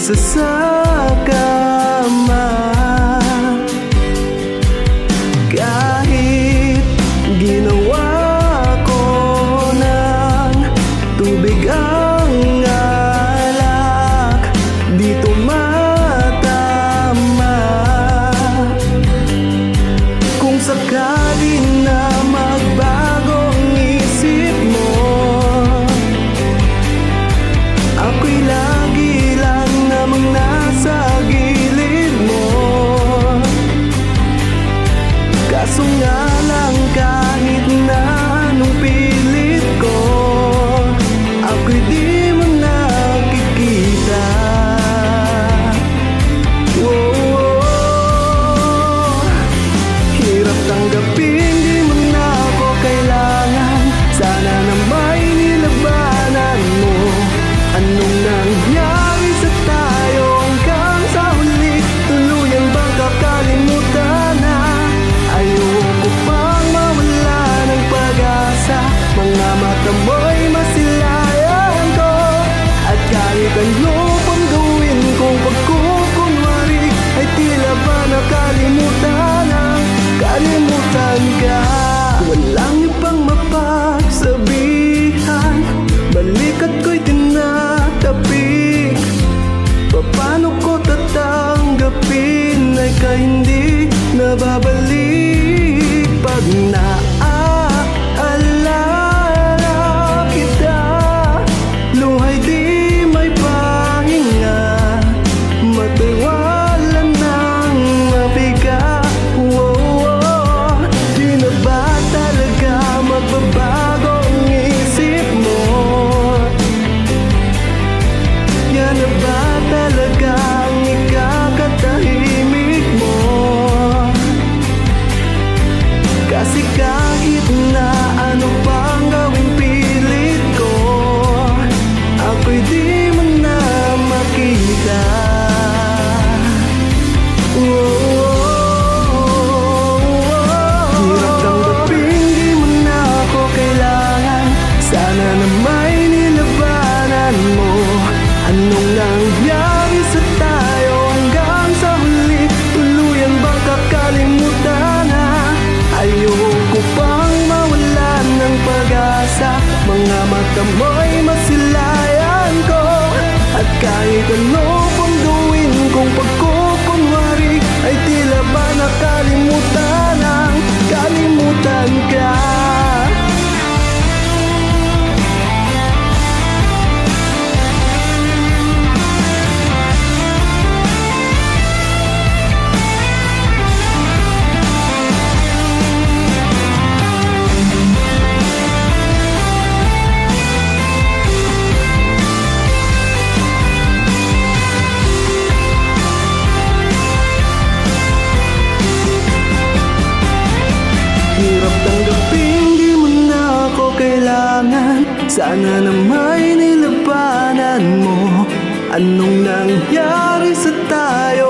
isa sa kama. Kahit ginawa ko ng tubig ang alak, di tumatama. Kung sakali na magbago ang isip mo, ako'y lagi lang namang nasa gilid mo. Kaso nga lang kahit na anong pilit ko, ako'y di mo nakikita. Hirap tanggapin, di mo na ako kailangan. Sana na may nilabanan mo. Anong nangyari sa tayo hanggang sa huli? Tuluyan bang kakalimutan na? Ayoko pang mawala ng pag-asa. Mga mata mo'y masilayan ko. At kahit ano pang gawin kong pagkukunwari, ay tila ba nakalimutan na kalimutan ka. Walang ibang mapagsabihan, balikat ko'y tinatapik. Paano ko tatanggapin ay ka hindi nababalik? Pag naaalala kita, luhay di may pahinga, matiwala ng mabiga. Di na ba talaga magbabago ang isip mo? Yan na ba talaga ang ikakatahimik mo? Kasi kahit na ano pang gawing pilit ko, ako'y di mo na makita. Hirap tanggapin, di mo na ako kailangan. Sana na may nilabanan mo. Anong nangyari sa tayo hanggang sa huli? Tuluyan bang kakalimutan na? Ayoko pang mawalan ng pag-asa. Mga mata mo'y masilayan ko. At kahit ano pang gawin kong pagkukunwari, ay tila ba nakalimutan ang kalimutan ka. Hirap tanggapin, di mo na ako kailangan. Sana na may nilabanan mo. Anong nangyari sa tayo